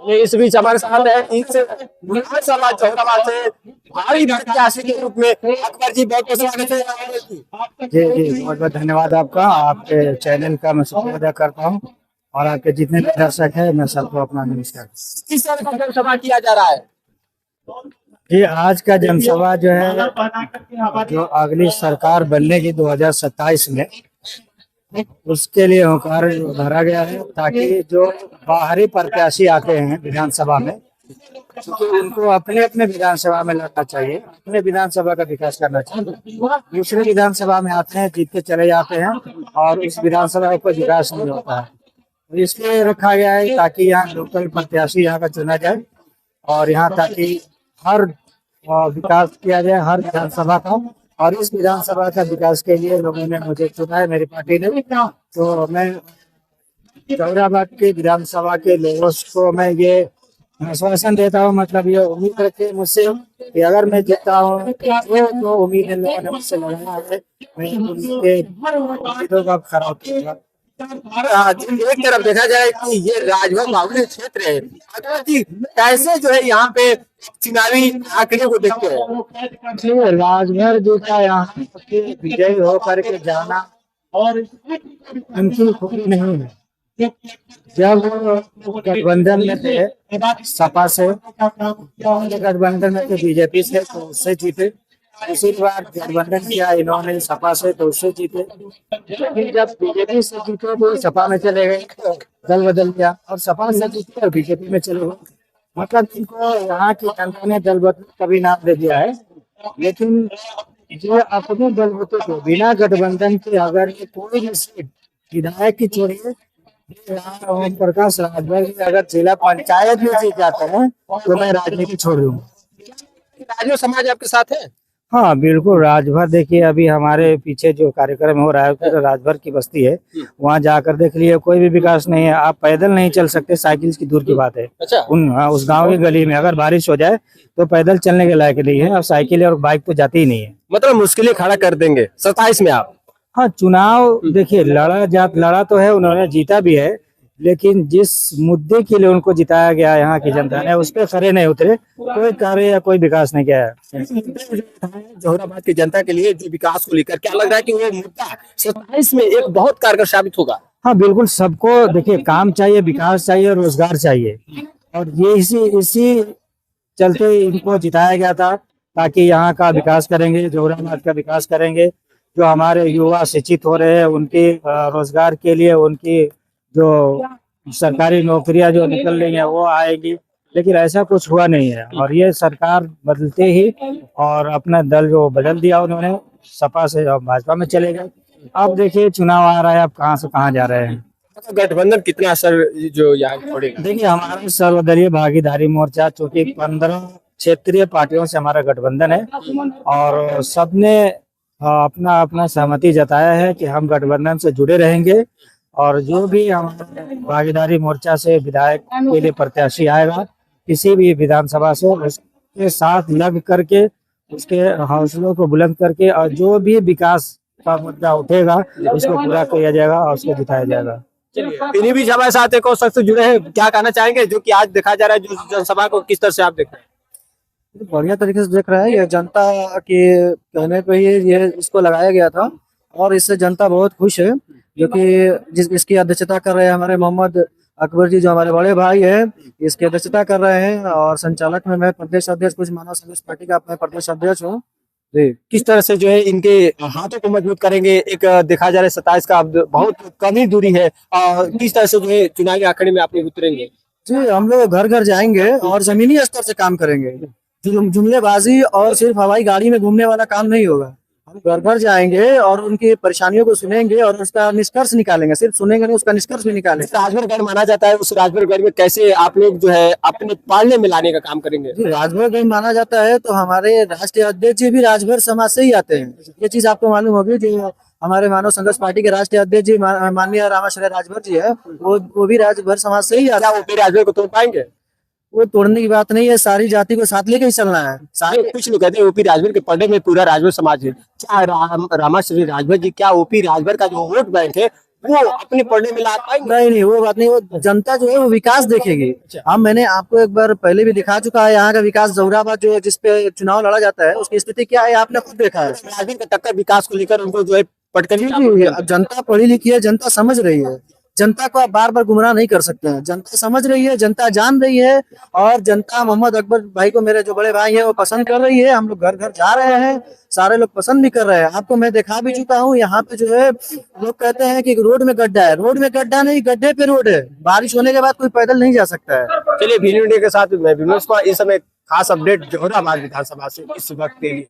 इस बीच हमारे साथ है इस विधानसभा जौहराबाद से भावी प्रत्याशी के रूप में अकबर जी, बहुत बहुत स्वागत है। जी जी, बहुत बहुत धन्यवाद आपका। आपके चैनल का मैं शुक्रिया अदा करता हूँ और आपके जितने भी दर्शक हैं मैं सबको अपना नमस्कार। किस तरह का जनसभा किया जा रहा है? जी, आज का जनसभा जो है, जो अगली सरकार बनने की 2027 में, उसके लिए होकार भरा गया है, ताकि जो बाहरी प्रत्याशी आते हैं विधानसभा में, क्योंकि उनको अपने अपने विधानसभा में लड़ना चाहिए, अपने विधानसभा का विकास करना चाहिए। दूसरे विधानसभा में आते हैं, जीत के चले जाते हैं और इस विधानसभा का कोई विकास नहीं होता है। तो इसलिए रखा गया है ताकि यहाँ लोकल प्रत्याशी यहाँ का चुना जाए और यहाँ ताकि हर विकास किया जाए हर विधानसभा का। और इस विधानसभा का विकास के लिए लोगों ने मुझे चुना है, मेरी पार्टी ने। तो मैं जौहराबाद के विधानसभा के लोगों को मैं ये आश्वासन देता हूँ, मतलब ये उम्मीद रखे मुझसे कि अगर मैं जीतता हूँ तो उम्मीद है लोगों ने मुझसे लगाया है, मैं उनके उम्मीदों का खरा उतरूंगा। एक तरफ देखा जाए कि ये राजभवन बाहुल्य क्षेत्र है, अकबर जी कैसे जो है यहाँ पे चुनावी आंकड़े को देखते हैं? राजभर जी का यहाँ विजयी होकर के जाना और उनकी खुशी नहीं है। जब गठबंधन में थे सपा से, गठबंधन में थे बीजेपी से, तो उससे जीते। दूसरी बार गठबंधन किया इन्होंने सपा से, तो उससे जीते। फिर जब बीजेपी से जीते तो सपा में चले गए, दल बदल गया, और सपा से जीते और बीजेपी में चले गए। मतलब इनको यहाँ की जनता ने दल बदल कभी नाम दे दिया है, लेकिन जो अपने दल होते थे बिना गठबंधन के, अगर कोई भी सीट विधायक की छोड़िए, ओम प्रकाश राजभर अगर जिला पंचायत में जीत जाते हैं तो मैं राजनीति छोड़ दूंगा। राजभर समाज आपके साथ है? हाँ बिल्कुल, राजभर देखिए, अभी हमारे पीछे जो कार्यक्रम हो रहा है तो राजभर की बस्ती है, वहाँ जाकर देख लिए, कोई भी विकास नहीं है। आप पैदल नहीं चल सकते, साइकिल की दूर की बात है। अच्छा। उस गांव की गली में अगर बारिश हो जाए तो पैदल चलने के लायक नहीं है, और साइकिल और बाइक तो जाती ही नहीं है। मतलब मुश्किलें खड़ा कर देंगे 27 में आप? हाँ, चुनाव देखिए लड़ा तो है, उन्होंने जीता भी है, लेकिन जिस मुद्दे के लिए उनको जिताया गया यहाँ की जनता ने, उस पर खरे नहीं उतरे, कोई कार्य या कोई विकास नहीं किया है। जौहराबाद की जनता के लिए जो विकास को लेकर क्या लग रहा है कि वो मुद्दा 27 में एक बहुत कारगर साबित होगा? हाँ बिल्कुल, सबको देखिए काम चाहिए, विकास चाहिए, रोजगार चाहिए, और ये इसी चलते इनको जिताया गया था, ताकि यहाँ का विकास करेंगे, जौहराबाद का विकास करेंगे। जो हमारे युवा शिक्षित हो रहे हैं उनके रोजगार के लिए, उनकी जो सरकारी नौकरियां जो निकल रही हैं वो आएगी, लेकिन ऐसा कुछ हुआ नहीं है। और ये सरकार बदलते ही और अपना दल जो बदल दिया उन्होंने, सपा से भाजपा में चले गए। अब देखिए चुनाव आ रहा है, अब कहाँ से कहाँ जा रहे हैं। गठबंधन कितना असर जो यहाँ छोड़ेगा? देखिए, हमारा सर्वदलीय भागीदारी मोर्चा, चूंकि 15 क्षेत्रीय पार्टियों से हमारा गठबंधन है, और सबने अपना अपना सहमति जताया है कि हम गठबंधन से जुड़े रहेंगे, और जो भी हमारे भागीदारी मोर्चा से विधायक के लिए प्रत्याशी आएगा किसी भी विधानसभा से, उसके साथ लग करके, उसके हौसलों को बुलंद करके, और जो भी विकास का मुद्दा उठेगा उसको पूरा किया जाएगा और उसको जिताया जाएगा। इन्हीं बीच हमारे साथ एक और शख्स जुड़े हैं, क्या कहना चाहेंगे जो कि आज देखा जा रहा है, जो जनसभा को किस तरह से आप देख रहे हैं? बढ़िया तरीके से देख रहा है, ये जनता के कहने पे ही ये इसको लगाया गया था, और इससे जनता बहुत खुश है, जो कि इसकी अध्यक्षता कर रहे हैं हमारे मोहम्मद अकबर जी, जो हमारे बड़े भाई हैं, इसकी अध्यक्षता कर रहे हैं। और संचालक में मैं प्रदेश अध्यक्ष, कुछ मानव संघर्ष पार्टी का अपने प्रदेश अध्यक्ष हूँ। किस तरह से जो है इनके हाथों को मजबूत करेंगे? एक देखा जा रहा है 27 का अब बहुत कम ही दूरी है, किस तरह से जो है चुनावी आंकड़े में आप लोग उतरेंगे? जी, हम लोग घर घर जाएंगे और जमीनी स्तर से काम करेंगे। जुमलेबाजी और सिर्फ हवाई गाड़ी में घूमने वाला काम नहीं होगा। हम घर घर जाएंगे और उनकी परेशानियों को सुनेंगे और उसका निष्कर्ष निकालेंगे। सिर्फ सुनेंगे नहीं, उसका निष्कर्ष भी निकालेंगे। राजभरगढ़ माना जाता है, उस राजभरगढ़ में कैसे आप लोग जो है अपने पालने में लाने का काम करेंगे? राजभरगढ़ माना जाता है तो हमारे राष्ट्रीय अध्यक्ष जी भी राजभर समाज से ही आते हैं। ये चीज आपको मालूम होगी। जो हमारे मानव संघर्ष पार्टी के राष्ट्रीय अध्यक्ष जी माननीय रामाश्रय राजभर जी है, वो भी राजभर समाज से ही आते हैं। वो राजभर को तोड़ पाएंगे? वो तोड़ने की बात नहीं है, सारी जाति को साथ लेके ही चलना है। कुछ लोग कहते हैं ओपी राजभर के पढ़ने में पूरा राजभर समाज है। क्या रामाश्री राजभर जी, क्या ओपी राजभर का जो वोट बैंक है वो अपने पढ़ने में ला पाएंगे? नहीं नहीं, वो बात नहीं, वो जनता जो है वो विकास देखेगी। अब मैंने आपको एक बार पहले भी दिखा चुका है यहाँ का विकास। जौराबाद जो है जिसपे चुनाव लड़ा जाता है उसकी स्थिति क्या है आपने खुद देखा है। राजनीति का टक्कर विकास को लेकर उनको जो है पटकनी जी, अब जनता पढ़ी लिखी है, जनता समझ रही है। जनता को आप बार बार गुमराह नहीं कर सकते हैं। जनता समझ रही है, जनता जान रही है, और जनता मोहम्मद अकबर भाई को, मेरे जो बड़े भाई हैं, वो पसंद कर रही है। हम लोग घर घर जा रहे हैं, सारे लोग पसंद भी कर रहे हैं। आपको मैं दिखा भी चुका हूँ यहाँ पे जो है लोग कहते हैं कि रोड में गड्ढा है। रोड में गड्ढा नहीं, गड्ढे पे रोड है। बारिश होने के बाद कोई पैदल नहीं जा सकता है। चलिए वीडियो के साथ मैं विमोश कुमार, इस समय खास अपडेट जोहराबाद विधानसभा से इस वक्त के लिए।